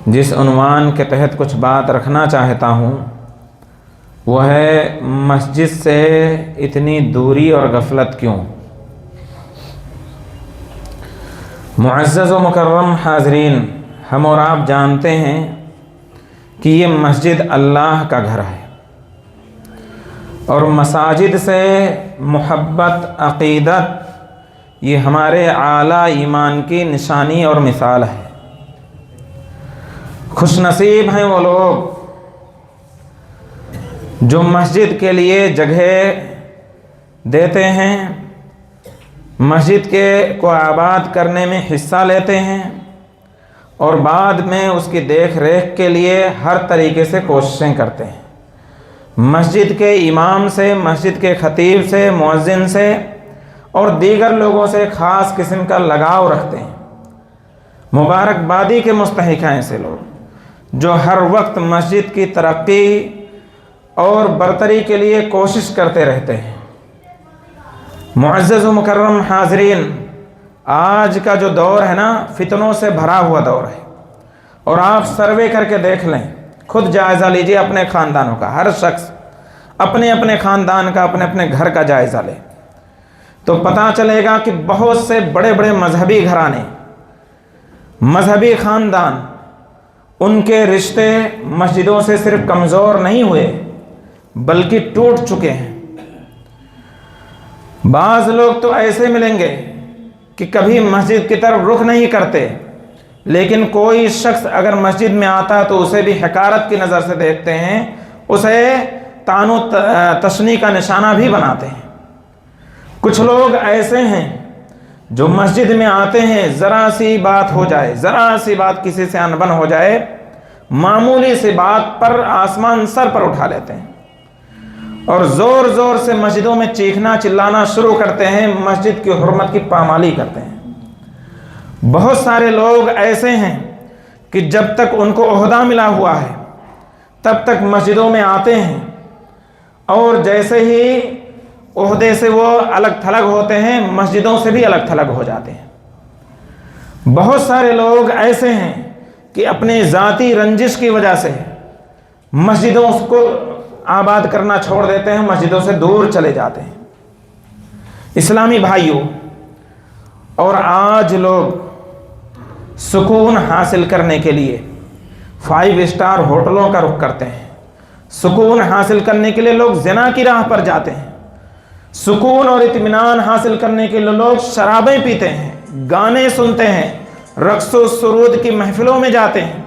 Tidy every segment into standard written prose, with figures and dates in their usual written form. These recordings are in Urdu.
جس عنوان کے تحت کچھ بات رکھنا چاہتا ہوں وہ ہے مسجد سے اتنی دوری اور غفلت کیوں۔ معزز و مکرم حاضرین، ہم اور آپ جانتے ہیں کہ یہ مسجد اللہ کا گھر ہے، اور مساجد سے محبت، عقیدت یہ ہمارے اعلیٰ ایمان کی نشانی اور مثال ہے۔ خوش نصیب ہیں وہ لوگ جو مسجد کے لیے جگہ دیتے ہیں، مسجد کو آباد کرنے میں حصہ لیتے ہیں، اور بعد میں اس کی دیکھ ریکھ کے لیے ہر طریقے سے کوششیں کرتے ہیں۔ مسجد کے امام سے، مسجد کے خطیب سے، مؤذن سے اور دیگر لوگوں سے خاص قسم کا لگاؤ رکھتے ہیں۔ مبارکبادی کے مستحق ہیں ایسے لوگ جو ہر وقت مسجد کی ترقی اور برتری کے لیے کوشش کرتے رہتے ہیں۔ معزز و مکرم حاضرین، آج کا جو دور ہے نا، فتنوں سے بھرا ہوا دور ہے، اور آپ سروے کر کے دیکھ لیں، خود جائزہ لیجئے اپنے خاندانوں کا، ہر شخص اپنے اپنے خاندان کا، اپنے اپنے گھر کا جائزہ لے تو پتہ چلے گا کہ بہت سے بڑے بڑے مذہبی گھرانے، مذہبی خاندان، ان کے رشتے مسجدوں سے صرف کمزور نہیں ہوئے بلکہ ٹوٹ چکے ہیں۔ بعض لوگ تو ایسے ملیں گے کہ کبھی مسجد کی طرف رخ نہیں کرتے، لیکن کوئی شخص اگر مسجد میں آتا ہے تو اسے بھی حقارت کی نظر سے دیکھتے ہیں، اسے طعن و تشنیع کا نشانہ بھی بناتے ہیں۔ کچھ لوگ ایسے ہیں جو مسجد میں آتے ہیں، ذرا سی بات ہو جائے، ذرا سی بات کسی سے انبن ہو جائے، معمولی سی بات پر آسمان سر پر اٹھا لیتے ہیں اور زور زور سے مسجدوں میں چیخنا چلانا شروع کرتے ہیں، مسجد کی حرمت کی پامالی کرتے ہیں۔ بہت سارے لوگ ایسے ہیں کہ جب تک ان کو عہدہ ملا ہوا ہے تب تک مسجدوں میں آتے ہیں، اور جیسے ہی عہدے سے وہ الگ تھلگ ہوتے ہیں، مسجدوں سے بھی الگ تھلگ ہو جاتے ہیں۔ بہت سارے لوگ ایسے ہیں کہ اپنے ذاتی رنجش کی وجہ سے مسجدوں کو آباد کرنا چھوڑ دیتے ہیں، مسجدوں سے دور چلے جاتے ہیں۔ اسلامی بھائیوں، اور آج لوگ سکون حاصل کرنے کے لیے 5 اسٹار ہوٹلوں کا رخ کرتے ہیں، سکون حاصل کرنے کے لیے لوگ زنا کی راہ پر جاتے ہیں، سکون اور اطمینان حاصل کرنے کے لیے لوگ شرابیں پیتے ہیں، گانے سنتے ہیں، رقص و سرود کی محفلوں میں جاتے ہیں،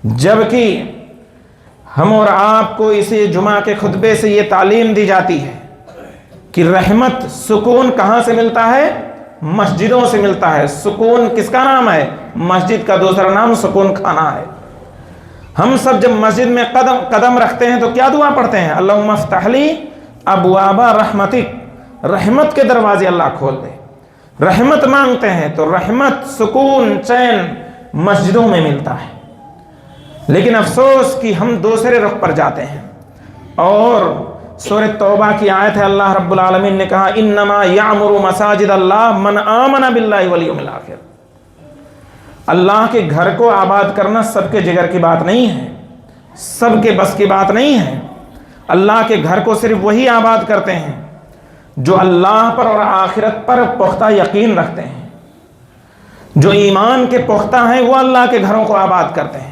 جبکہ ہم اور آپ کو اسی جمعہ کے خطبے سے یہ تعلیم دی جاتی ہے کہ رحمت، سکون کہاں سے ملتا ہے؟ مسجدوں سے ملتا ہے۔ سکون کس کا نام ہے؟ مسجد کا دوسرا نام سکون خانہ ہے۔ ہم سب جب مسجد میں قدم رکھتے ہیں تو کیا دعا پڑھتے ہیں؟ اللہم افتح لی ابواب رحمتک، رحمت کے دروازے اللہ کھول دے، رحمت مانگتے ہیں تو رحمت، سکون، چین مسجدوں میں ملتا ہے۔ لیکن افسوس کہ ہم دوسرے رخ پر جاتے ہیں، اور سورہ توبہ کی آیت ہے، اللہ رب العالمین نے کہا انما یعمر مساجد اللہ من آمن باللہ والیوم الآخر۔ اللہ کے گھر کو آباد کرنا سب کے جگر کی بات نہیں ہے، سب کے بس کی بات نہیں ہے۔ اللہ کے گھر کو صرف وہی آباد کرتے ہیں جو اللہ پر اور آخرت پر پختہ یقین رکھتے ہیں، جو ایمان کے پختہ ہیں، وہ اللہ کے گھروں کو آباد کرتے ہیں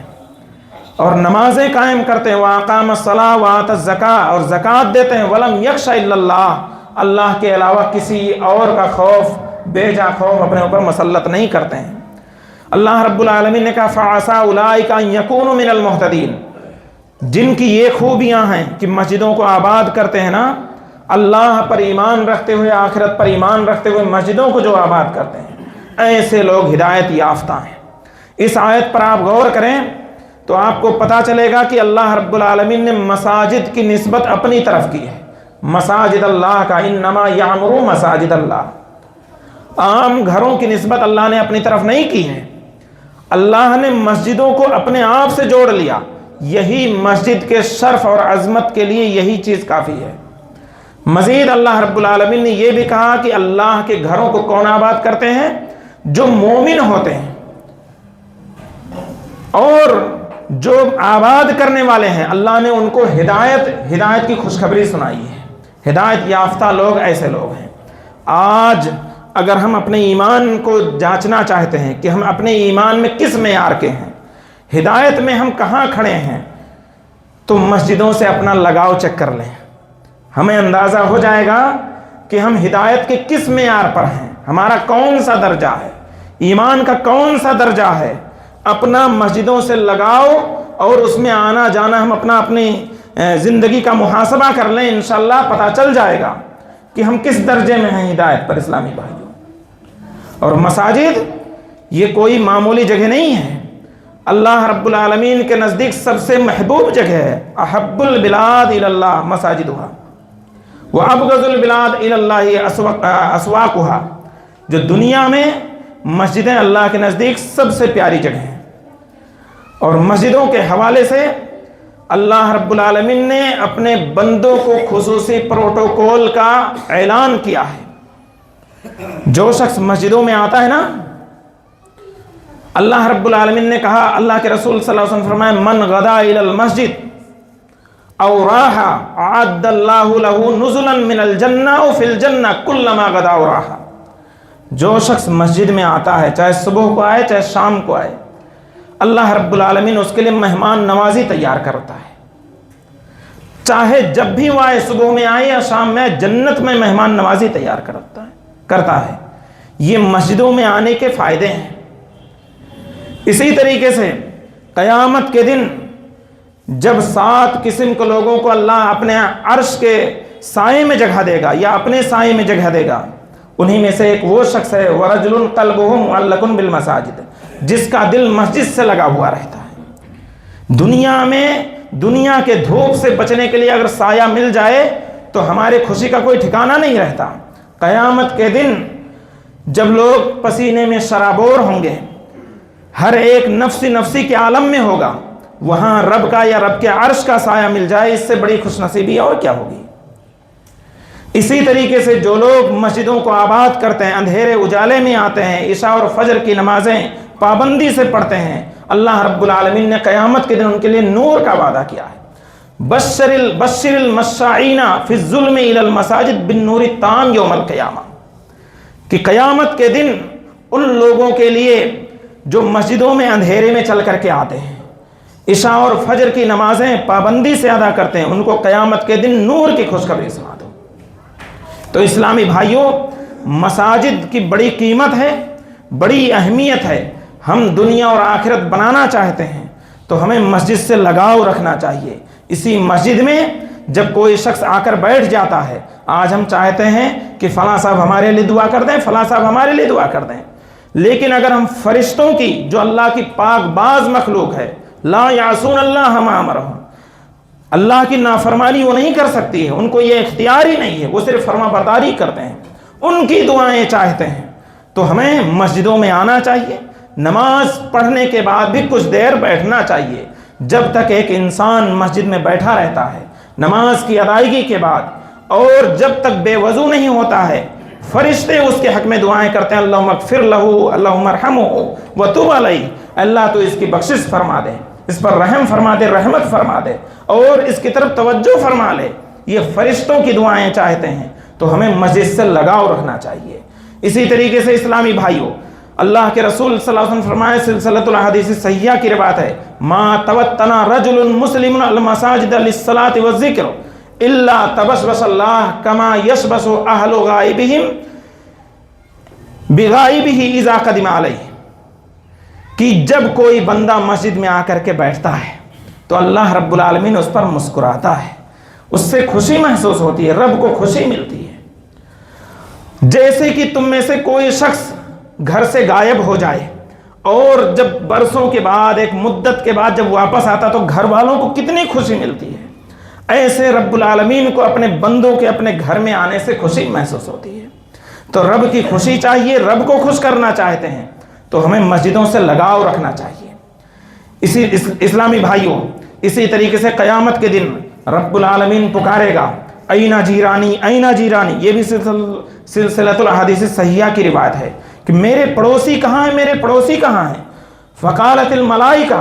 اور نمازیں قائم کرتے ہیں، وَأَقَامَ الصَّلَاةَ وَآتَى الزَّكَاةَ، اور زکوٰۃ دیتے ہیں، وَلَمْ يَخْشَ إِلَّا اللَّهَ، اللہ کے علاوہ کسی اور کا خوف، بے جا خوف اپنے اوپر مسلط نہیں کرتے ہیں۔ اللہ رب العالمین نے کہا فَعَسَىٰ أُولَٰئِكَ أَن يَكُونُوا مِنَ الْمُهْتَدِينَ، جن کی یہ خوبیاں ہیں کہ مسجدوں کو آباد کرتے ہیں نا، اللہ پر ایمان رکھتے ہوئے، آخرت پر ایمان رکھتے ہوئے مسجدوں کو جو آباد کرتے ہیں، ایسے لوگ ہدایت یافتہ ہیں۔ اس آیت پر آپ غور کریں تو آپ کو پتہ چلے گا کہ اللہ رب العالمین نے مساجد کی نسبت اپنی طرف کی ہے، مساجد اللہ کا، انما یعمر مساجد اللہ، عام گھروں کی نسبت اللہ نے اپنی طرف نہیں کی ہے، اللہ نے مسجدوں کو اپنے آپ سے جوڑ لیا۔ یہی مسجد کے شرف اور عظمت کے لیے یہی چیز کافی ہے۔ مزید اللہ رب العالمین نے یہ بھی کہا کہ اللہ کے گھروں کو کون آباد کرتے ہیں؟ جو مومن ہوتے ہیں، اور جو آباد کرنے والے ہیں اللہ نے ان کو ہدایت کی خوشخبری سنائی ہے۔ ہدایت یافتہ لوگ ایسے لوگ ہیں۔ آج اگر ہم اپنے ایمان کو جانچنا چاہتے ہیں کہ ہم اپنے ایمان میں کس معیار کے ہیں، ہدایت میں ہم کہاں کھڑے ہیں، تو مسجدوں سے اپنا لگاؤ چیک کر لیں، ہمیں اندازہ ہو جائے گا کہ ہم ہدایت کے کس معیار پر ہیں، ہمارا کون سا درجہ ہے، ایمان کا کون سا درجہ ہے۔ اپنا مسجدوں سے لگاؤ اور اس میں آنا جانا ہم اپنی زندگی کا محاسبہ کر لیں، انشاءاللہ پتہ چل جائے گا کہ ہم کس درجے میں ہیں ہدایت پر۔ اسلامی بھائیوں، اور مساجد یہ کوئی معمولی جگہ نہیں ہے، اللہ رب العالمین کے نزدیک سب سے محبوب جگہ ہے۔ احب البلاد الی اللہ مساجدها وابغض البلاد الی اللہ اسواقها، جو دنیا میں مسجدیں اللہ کے نزدیک سب سے پیاری جگہ ہیں۔ اور مسجدوں کے حوالے سے اللہ رب العالمین نے اپنے بندوں کو خصوصی پروٹوکول کا اعلان کیا ہے۔ جو شخص مسجدوں میں آتا ہے نا، اللہ رب العالمین نے کہا، اللہ کے رسول صلی اللہ علیہ وسلم فرمائے، من غدا الی المسجد او راح اعد اللہ له نزلا من الجنہ فی الجنہ کلما غدا او راح۔ جو شخص مسجد میں آتا ہے، چاہے صبح کو آئے چاہے شام کو آئے، اللہ رب العالمین اس کے لیے مہمان نوازی تیار کرتا ہے۔ چاہے جب بھی وہ آئے، صبح میں آئے یا شام میں آئے، جنت میں مہمان نوازی تیار کرتا ہے۔ یہ مسجدوں میں آنے کے فائدے ہیں۔ اسی طریقے سے قیامت کے دن جب 7 قسم کے لوگوں کو اللہ اپنے عرش کے سائے میں جگہ دے گا یا اپنے سائے میں جگہ دے گا، انہی میں سے ایک وہ شخص ہے وَرَجُلٌ قَلْبُهُ مُعَلَّقٌ بِالْمَسَاجِدِ، جس کا دل مسجد سے لگا ہوا رہتا ہے۔ دنیا میں دنیا کے دھوپ سے بچنے کے لیے اگر سایہ مل جائے تو ہمارے خوشی کا کوئی ٹھکانہ نہیں رہتا۔ قیامت کے دن جب لوگ پسینے میں شرابور ہوں گے، ہر ایک نفسی کے عالم میں ہوگا، وہاں رب کا یا رب کے عرش کا سایہ مل جائے، اس سے بڑی خوش نصیبی اور کیا ہوگی۔ اسی طریقے سے جو لوگ مسجدوں کو آباد کرتے ہیں، اندھیرے اجالے میں آتے ہیں، عشاء اور فجر کی نمازیں پابندی سے پڑھتے ہیں، اللہ رب العالمین نے قیامت کے دن ان کے لیے نور کا وعدہ کیا ہے۔ بشر المشائین فی الظلم الی المساجد بالنور التام یوم القیامہ، کہ قیامت کے دن ان لوگوں کے لیے جو مسجدوں میں اندھیرے میں چل کر کے آتے ہیں، عشاء اور فجر کی نمازیں پابندی سے ادا کرتے ہیں، ان کو قیامت کے دن نور کی خوشخبری سنا دو۔ تو اسلامی بھائیوں، مساجد کی بڑی قیمت ہے، بڑی اہمیت ہے۔ ہم دنیا اور آخرت بنانا چاہتے ہیں تو ہمیں مسجد سے لگاؤ رکھنا چاہیے۔ اسی مسجد میں جب کوئی شخص آ کر بیٹھ جاتا ہے، آج ہم چاہتے ہیں کہ فلاں صاحب ہمارے لیے دعا کر دیں، فلاں صاحب ہمارے لیے دعا کر دیں، لیکن اگر ہم فرشتوں کی، جو اللہ کی پاک باز مخلوق ہے، لا یعصون اللہ ما امرہم، اللہ کی نافرمانی وہ نہیں کر سکتی ہے، ان کو یہ اختیار ہی نہیں ہے، وہ صرف فرما برداری کرتے ہیں، ان کی دعائیں چاہتے ہیں، تو ہمیں مسجدوں میں آنا چاہیے۔ نماز پڑھنے کے بعد بھی کچھ دیر بیٹھنا چاہیے۔ جب تک ایک انسان مسجد میں بیٹھا رہتا ہے نماز کی ادائیگی کے بعد، اور جب تک بے وضو نہیں ہوتا ہے، فرشتے اس کے حق میں دعائیں کرتے ہیں، اللہم اغفر لہو، اللہم ارحمہ وتب علیہ، اللہ تو اس کی بخشش فرما دے، اس پر رحم فرما دے، رحمت فرما دے، اور اس کی طرف توجہ فرما لے۔ یہ فرشتوں کی دعائیں چاہتے ہیں، تو ہمیں مسجد سے لگاؤ رکھنا چاہیے۔ اسی طریقے سے اسلامی بھائیوں، اللہ کے رسول صلی اللہ علیہ وسلم فرمائے، سلسلۃ الاحادیث صحیحہ کی روایت ہے، ما توطن رجل مسلم المساجد للصلاۃ والذکر الا تبسبس اللہ کما یشبس اہل غائبہم بغائبہ اذا قدم علیہ، کہ جب کوئی بندہ مسجد میں آ کر کے بیٹھتا ہے تو اللہ رب العالمین اس پر مسکراتا ہے، اس سے خوشی محسوس ہوتی ہے، رب کو خوشی ملتی ہے۔ جیسے کہ تم میں سے کوئی شخص گھر سے غائب ہو جائے اور جب برسوں کے بعد، ایک مدت کے بعد جب واپس آتا تو گھر والوں کو کتنی خوشی ملتی ہے، ایسے رب العالمین کو اپنے بندوں کے اپنے گھر میں آنے سے خوشی محسوس ہوتی ہے۔ تو رب کی خوشی چاہیے، رب کو خوش کرنا چاہتے ہیں تو ہمیں مسجدوں سے لگاؤ رکھنا چاہیے۔ اسی اسلامی بھائیوں، اسی طریقے سے قیامت کے دن رب العالمین پکارے گا، اینا جیرانی اینا جیرانی، یہ بھی سلسلۃ الاحادیث صحیحہ کی روایت ہے کہ میرے پڑوسی کہاں ہیں، میرے پڑوسی کہاں ہیں؟ فقالت الملائکہ،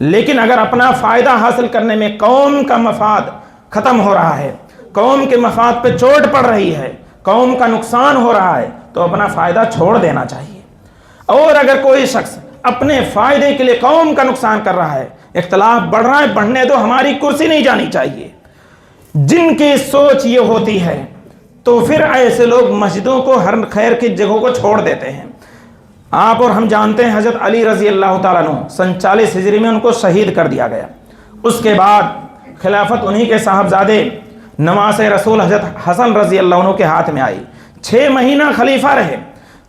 لیکن اگر اپنا فائدہ حاصل کرنے میں قوم کا مفاد ختم ہو رہا ہے، قوم کے مفاد پہ چوٹ پڑ رہی ہے، قوم کا نقصان ہو رہا ہے، تو اپنا فائدہ چھوڑ دینا چاہیے۔ اور اگر کوئی شخص اپنے فائدے کے لیے قوم کا نقصان کر رہا ہے، اختلاف بڑھ رہا ہے، بڑھنے دو، ہماری کرسی نہیں جانی چاہیے، جن کی سوچ یہ ہوتی ہے تو پھر ایسے لوگ مسجدوں کو، ہر خیر کی جگہوں کو چھوڑ دیتے ہیں۔ آپ اور ہم جانتے ہیں حضرت علی رضی اللہ تعالیٰ عنہ 47 ہجری میں ان کو شہید کر دیا گیا۔ اس کے بعد خلافت انہی کے صاحبزادے نواسہ رسول حضرت حسن رضی اللہ عنہ کے ہاتھ میں آئی۔ 6 مہینہ خلیفہ رہے۔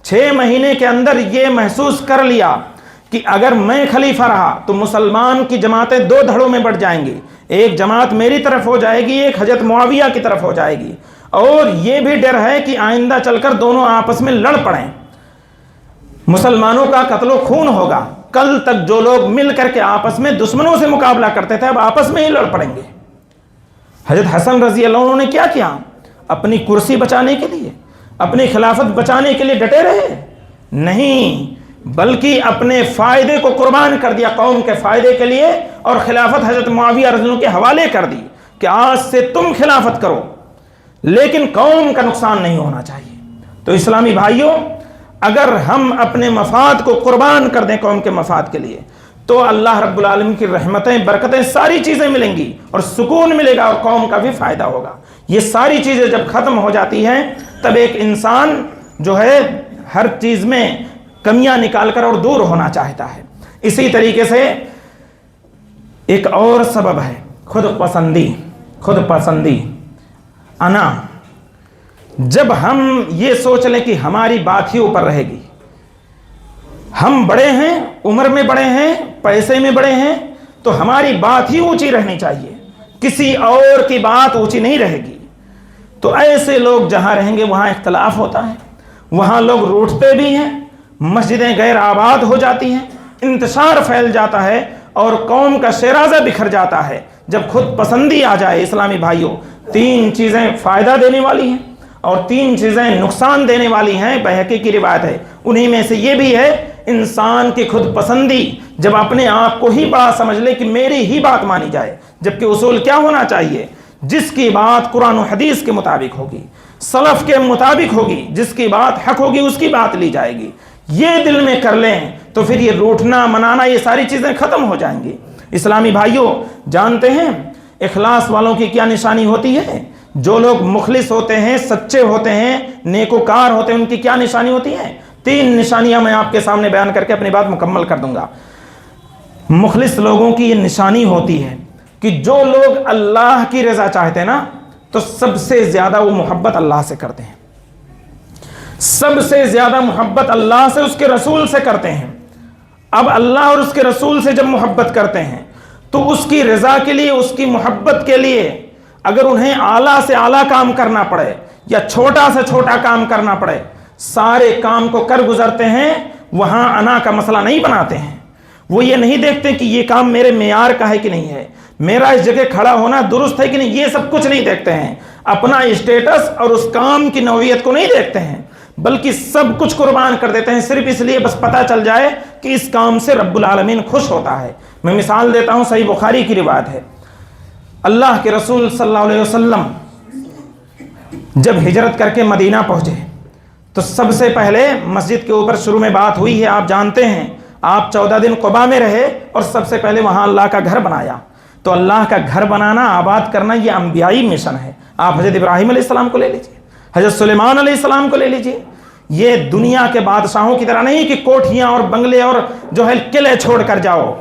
6 مہینے کے اندر یہ محسوس کر لیا کہ اگر میں خلیفہ رہا تو مسلمان کی جماعتیں 2 دھڑوں میں بٹ جائیں گی، ایک جماعت میری طرف ہو جائے گی، ایک حضرت معاویہ کی طرف ہو جائے گی، اور یہ بھی ڈر ہے کہ آئندہ چل کر دونوں آپس میں لڑ پڑیں، مسلمانوں کا قتل و خون ہوگا۔ کل تک جو لوگ مل کر کے آپس میں دشمنوں سے مقابلہ کرتے تھے اب آپس میں ہی لڑ پڑیں گے۔ حضرت حسن رضی اللہ عنہ نے کیا کیا؟ اپنی کرسی بچانے کے لیے، اپنی خلافت بچانے کے لیے ڈٹے رہے؟ نہیں، بلکہ اپنے فائدے کو قربان کر دیا قوم کے فائدے کے لیے، اور خلافت حضرت معاویہ رضی اللہ عنہ کے حوالے کر دی کہ آج سے تم خلافت کرو لیکن قوم کا نقصان نہیں ہونا چاہیے۔ تو اسلامی بھائیوں، اگر ہم اپنے مفاد کو قربان کر دیں قوم کے مفاد کے لیے تو اللہ رب العالمین کی رحمتیں، برکتیں، ساری چیزیں ملیں گی اور سکون ملے گا اور قوم کا بھی فائدہ ہوگا۔ یہ ساری چیزیں جب ختم ہو جاتی ہیں تب ایک انسان جو ہے ہر چیز میں کمیاں نکال کر اور دور ہونا چاہتا ہے۔ اسی طریقے سے ایک اور سبب ہے خود پسندی، انا۔ جب ہم یہ سوچ لیں کہ ہماری بات ہی اوپر رہے گی، ہم بڑے ہیں، عمر میں بڑے ہیں، پیسے میں بڑے ہیں، تو ہماری بات ہی اونچی رہنی چاہیے، کسی اور کی بات اونچی نہیں رہے گی، تو ایسے لوگ جہاں رہیں گے وہاں اختلاف ہوتا ہے، وہاں لوگ روٹتے بھی ہیں، مسجدیں غیر آباد ہو جاتی ہیں، انتشار پھیل جاتا ہے اور قوم کا شیرازہ بکھر جاتا ہے۔ جب خود پسندی آ جائے اسلامی بھائیوں، 3 چیزیں فائدہ دینے والی ہیں اور 3 چیزیں نقصان دینے والی ہیں، بحقی کی روایت ہے۔ انہی میں سے یہ بھی ہے انسان کی خود پسندی، جب اپنے آپ کو ہی بڑا سمجھ لے کہ میری ہی بات مانی جائے، جبکہ اصول کیا ہونا چاہیے؟ جس کی بات قرآن و حدیث کے مطابق ہوگی، سلف کے مطابق ہوگی، جس کی بات حق ہوگی اس کی بات لی جائے گی۔ یہ دل میں کر لیں تو پھر یہ روٹنا منانا یہ ساری چیزیں ختم ہو جائیں گی۔ اسلامی بھائیوں، جانتے ہیں اخلاص والوں کی کیا نشانی ہوتی ہے؟ جو لوگ مخلص ہوتے ہیں، سچے ہوتے ہیں، نیکوکار ہوتے ہیں، ان کی کیا نشانی ہوتی ہے؟ 3 نشانیاں میں آپ کے سامنے بیان کر کے اپنی بات مکمل کر دوں گا۔ مخلص لوگوں کی یہ نشانی ہوتی ہے کہ جو لوگ اللہ کی رضا چاہتے ہیں نا تو سب سے زیادہ وہ محبت اللہ سے کرتے ہیں، سب سے زیادہ محبت اللہ سے، اس کے رسول سے کرتے ہیں۔ اب اللہ اور اس کے رسول سے جب محبت کرتے ہیں تو اس کی رضا کے لیے، اس کی محبت کے لیے اگر انہیں اعلیٰ سے اعلیٰ کام کرنا پڑے یا چھوٹا سے چھوٹا کام کرنا پڑے، سارے کام کو کر گزرتے ہیں۔ وہاں انا کا مسئلہ نہیں بناتے ہیں، وہ یہ نہیں دیکھتے کہ یہ کام میرے معیار کا ہے کہ نہیں ہے، میرا اس جگہ کھڑا ہونا درست ہے کہ نہیں، یہ سب کچھ نہیں دیکھتے ہیں۔ اپنا اسٹیٹس اور اس کام کی نوعیت کو نہیں دیکھتے ہیں، بلکہ سب کچھ قربان کر دیتے ہیں صرف اس لیے بس پتہ چل جائے کہ اس کام سے رب العالمین خوش ہوتا ہے۔ میں مثال دیتا ہوں، صحیح بخاری کی روایت ہے، اللہ کے رسول صلی اللہ علیہ وسلم جب ہجرت کر کے مدینہ پہنچے تو سب سے پہلے مسجد کے اوپر شروع میں بات ہوئی ہے، آپ جانتے ہیں، آپ 14 دن قباء میں رہے اور سب سے پہلے وہاں اللہ کا گھر بنایا۔ تو اللہ کا گھر بنانا، آباد کرنا، یہ انبیائی مشن ہے۔ آپ حضرت ابراہیم علیہ السلام کو لے لیجئے، حضرت سلیمان علیہ السلام کو لے لیجئے۔ یہ دنیا کے بادشاہوں کی طرح نہیں کہ کوٹھیاں اور بنگلے اور جو ہے قلعے چھوڑ کر جاؤ،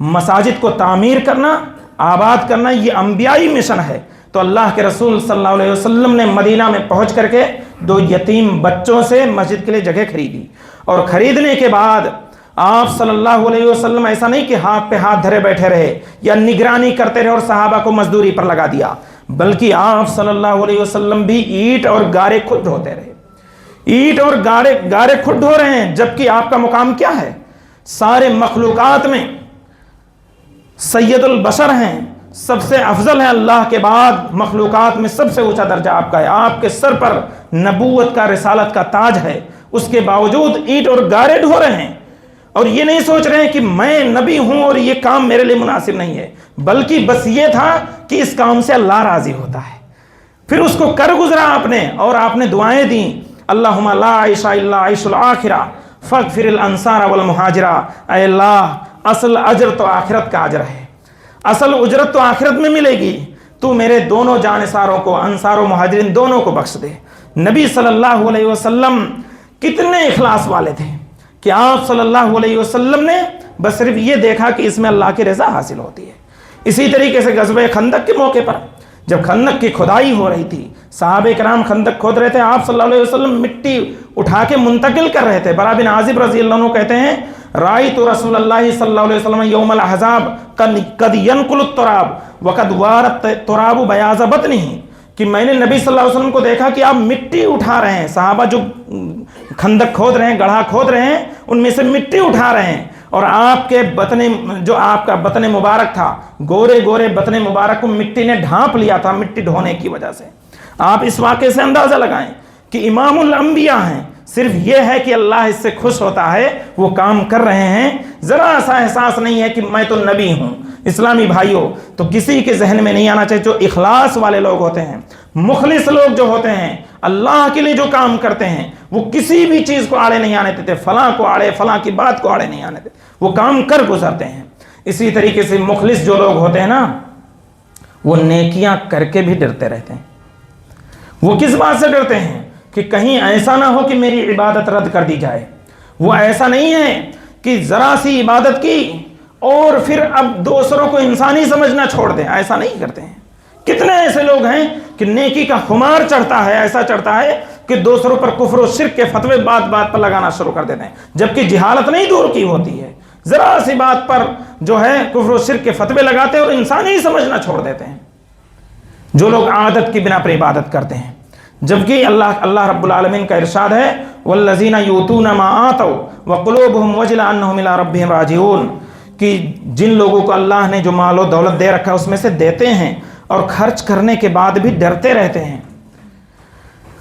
مساجد کو تعمیر کرنا، آباد کرنا، یہ انبیائی مشن ہے۔ تو اللہ کے رسول صلی اللہ علیہ وسلم نے مدینہ میں پہنچ کر کے 2 یتیم بچوں سے مسجد کے لیے جگہ خریدی، اور خریدنے کے بعد آپ صلی اللہ علیہ وسلم ایسا نہیں کہ ہاتھ پہ ہاتھ دھرے بیٹھے رہے یا نگرانی کرتے رہے اور صحابہ کو مزدوری پر لگا دیا، بلکہ آپ صلی اللہ علیہ وسلم بھی اینٹ اور گارے خود ڈھوتے رہے، اینٹ اور گارے خود ڈھو رہے ہیں، جبکہ آپ کا مقام کیا ہے؟ سارے مخلوقات میں سید البشر ہیں، سب سے افضل ہے، اللہ کے بعد مخلوقات میں سب سے اونچا درجہ آپ کا ہے، آپ کے سر پر نبوت کا، رسالت کا تاج ہے، اس کے باوجود اینٹ اور گارے ڈھو رہے ہیں۔ اور یہ نہیں سوچ رہے ہیں کہ میں نبی ہوں اور یہ کام میرے لیے مناسب نہیں ہے، بلکہ بس یہ تھا کہ اس کام سے اللہ راضی ہوتا ہے، پھر اس کو کر گزرا آپ نے، اور آپ نے دعائیں دیں، اللہم لا عیش الا عیش الآخرہ فاغفر الانصار والمہاجرہ، اے اللہ اصل اجر تو آخرت کا اجر ہے، اصل اجرت تو آخرت میں ملے گی، تو میرے دونوں جانثاروں کو، انصار و مہاجرین دونوں کو بخش دے۔ نبی صلی اللہ علیہ وسلم کتنے اخلاص والے تھے کہ آپ صلی اللہ علیہ وسلم نے بس صرف یہ دیکھا کہ اس میں اللہ کی رضا حاصل ہوتی ہے۔ اسی طریقے سے غزوہ خندق کے موقع پر جب خندق کی کھدائی ہو رہی تھی، صحابہ کرام خندق کھود رہے تھے، آپ صلی اللہ علیہ وسلم مٹی اٹھا کے منتقل کر رہے تھے۔ برا بن عازب رضی اللہ عنہ کہتے ہیں، رأیت رسول اللہ صلی اللہ علیہ وسلم یوم الاحزاب قد ینقل التراب وقد وارت تراب بیاض بطنہ، کہ میں نے نبی صلی اللہ علیہ وسلم کو دیکھا کہ آپ مٹی اٹھا رہے ہیں، صحابہ جو خندق کھود رہے ہیں، گڑھا کھود رہے ہیں، ان میں سے مٹی اٹھا رہے ہیں، اور آپ کے بطن، جو آپ کا بطن مبارک تھا، گورے گورے بطن مبارک کو مٹی نے ڈھانپ لیا تھا مٹی ڈھونے کی وجہ سے۔ آپ اس واقعے سے اندازہ لگائیں کہ امام الانبیاء ہیں، صرف یہ ہے کہ اللہ اس سے خوش ہوتا ہے، وہ کام کر رہے ہیں، ذرا سا احساس نہیں ہے کہ میں تو نبی ہوں۔ اسلامی بھائیوں، تو کسی کے ذہن میں نہیں آنا چاہیے، جو اخلاص والے لوگ ہوتے ہیں، مخلص لوگ جو ہوتے ہیں، اللہ کے لیے جو کام کرتے ہیں، وہ کسی بھی چیز کو آڑے نہیں آنے دیتے، فلاں کو آڑے، فلاں کی بات کو آڑے نہیں آنے دیتے، وہ کام کر گزرتے ہیں۔ اسی طریقے سے مخلص جو لوگ ہوتے ہیں نا، وہ نیکیاں کر کے بھی ڈرتے رہتے ہیں۔ وہ کس بات سے ڈرتے ہیں؟ کہ کہیں ایسا نہ ہو کہ میری عبادت رد کر دی جائے۔ وہ ایسا نہیں ہے کہ ذرا سی عبادت کی اور پھر اب دوسروں کو انسانی سمجھنا چھوڑ دیں، ایسا نہیں کرتے ہیں۔ کتنے ایسے لوگ ہیں کہ نیکی کا خمار چڑھتا ہے، ایسا چڑھتا ہے کہ دوسروں پر کفر و شرک کے فتوے بات بات پر لگانا شروع کر دیتے ہیں، جبکہ جہالت نہیں دور کی ہوتی ہے، ذرا سی بات پر جو ہے کفر و شرک کے فتوے لگاتے ہیں اور انسانی سمجھنا چھوڑ دیتے ہیں۔ جو لوگ عادت کی بنا پر عبادت کرتے ہیں، جبکہ اللہ رب العالمین کا ارشاد ہے، والذین یؤتون ما آتوا وقلوبهم وجلة انہم الی ربہم راجعون، کہ جن لوگوں کو اللہ نے جو مال و دولت دے رکھا ہے اس میں سے دیتے ہیں اور خرچ کرنے کے بعد بھی ڈرتے رہتے ہیں،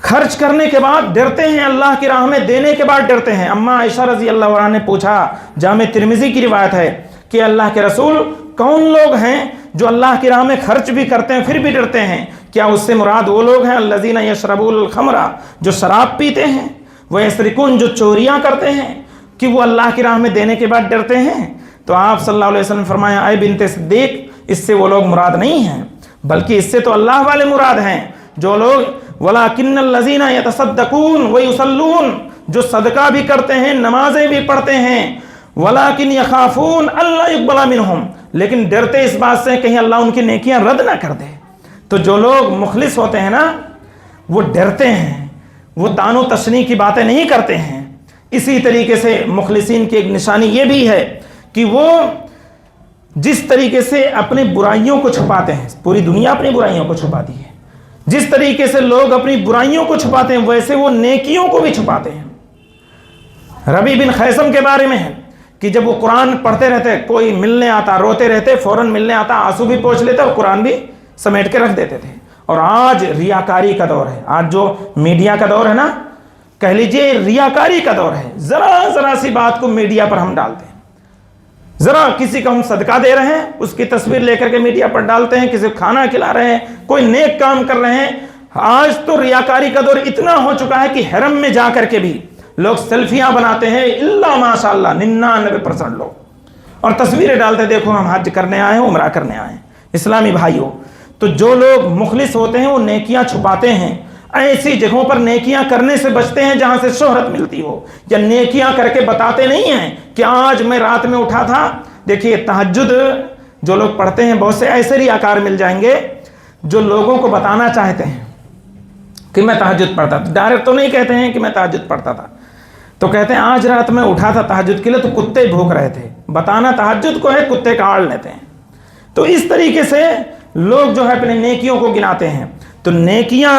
خرچ کرنے کے بعد ڈرتے ہیں، اللہ کی راہ میں دینے کے بعد ڈرتے ہیں۔ اما عائشہ رضی اللہ عنہ نے پوچھا، جامع ترمذی کی روایت ہے، کہ اللہ کے رسول کون لوگ ہیں جو اللہ کی راہ میں خرچ بھی کرتے ہیں پھر بھی ڈرتے ہیں؟ کیا اس سے مراد وہ لوگ ہیں الذین یشربون الخمر، جو شراب پیتے ہیں، ویسرقون، جو چوریاں کرتے ہیں، کہ وہ اللہ کی راہ میں دینے کے بعد ڈرتے ہیں؟ تو آپ صلی اللہ علیہ وسلم نے فرمایا، اے بنت صدیق، اس سے وہ لوگ مراد نہیں ہیں، بلکہ اس سے تو اللہ والے مراد ہیں، جو لوگ وَلَٰكِنَّ الَّذِينَ يَتَصَدَّقُونَ وَيُصَلُّونَ، جو صدقہ بھی کرتے ہیں، نمازیں بھی پڑھتے ہیں، وَلَٰكِنْ يَخَافُونَ أَلَّا يُقْبَلَ مِنْهُمْ، لیکن ڈرتے اس بات سے کہیں اللہ ان کی نیکیاں رد نہ کر دے۔ تو جو لوگ مخلص ہوتے ہیں نا، وہ ڈرتے ہیں، وہ تان و تشنیع کی باتیں نہیں کرتے ہیں۔ اسی طریقے سے مخلصین کی ایک نشانی یہ بھی ہے کہ وہ جس طریقے سے اپنی برائیوں کو چھپاتے ہیں، پوری دنیا اپنی برائیوں کو چھپاتی ہے، جس طریقے سے لوگ اپنی برائیوں کو چھپاتے ہیں ویسے وہ نیکیوں کو بھی چھپاتے ہیں۔ ربی بن خیثم کے بارے میں ہے کہ جب وہ قرآن پڑھتے رہتے، کوئی ملنے آتا، روتے رہتے، فوراً ملنے آتا، آنسو بھی پوچھ لیتے اور قرآن بھی سمیٹ کے رکھ دیتے تھے۔ اور آج ریاکاری کا دور ہے، آج جو میڈیا کا دور ہے نا، کہہ لیجئے ریاکاری کا دور ہے، ذرا سی بات کو میڈیا پر ہم ڈالتے ہیں، ذرا کسی کو ہم صدقہ دے رہے ہیں اس کی تصویر لے کر کے میڈیا پر ڈالتے ہیں، کسی کو کھانا کھلا رہے ہیں، کوئی نیک کام کر رہے ہیں۔ آج تو ریاکاری کا دور اتنا ہو چکا ہے کہ حرم میں جا کر کے بھی لوگ سیلفیاں بناتے ہیں، اللہ ماشاءاللہ 99% لوگ، اور تصویریں ڈالتے ہیں، دیکھو ہم حج کرنے آئے ہیں، عمرہ کرنے آئے ہیں۔ اسلامی بھائیوں، تو جو لوگ مخلص ہوتے ہیں وہ نیکیاں چھپاتے ہیں، ایسی جگہوں پر نیکیاں کرنے سے بچتے ہیں جہاں سے شہرت ملتی ہو، یا نیکیاں کر کے بتاتے نہیں ہیں کہ آج میں رات میں اٹھا تھا۔ دیکھیے تہجد جو لوگ پڑھتے ہیں، بہت سے ایسے ریاکار مل جائیں گے جو لوگوں کو بتانا چاہتے ہیں کہ میں تہجد پڑھتا تھا، ڈائریکٹ تو نہیں کہتے ہیں کہ میں تہجد پڑھتا تھا، تو کہتے ہیں آج رات میں اٹھا تھا تہجد کے لیے تو کتے بھوک رہے تھے، بتانا تہجد کو ہے، کتے کاڑ لیتے ہیں۔ تو اس طریقے سے لوگ جو ہے اپنے نیکیوں کو گناتے ہیں۔ تو نیکیاں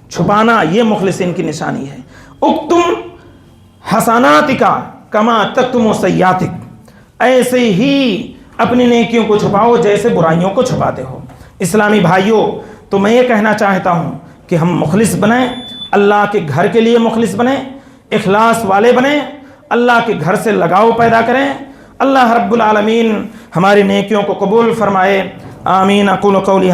چھپانا یہ مخلصین کی نشانی ہے۔ اکتم حسناتک کما تکتم سیئاتک، ایسے ہی اپنی نیکیوں کو چھپاؤ جیسے برائیوں کو چھپاتے ہو۔ اسلامی بھائیوں، تو میں یہ کہنا چاہتا ہوں کہ ہم مخلص بنیں، اللہ کے گھر کے لیے مخلص بنیں، اخلاص والے بنیں، اللہ کے گھر سے لگاؤ پیدا کریں۔ اللہ رب العالمین ہماری نیکیوں کو قبول فرمائے۔ آمین۔ اقول قولی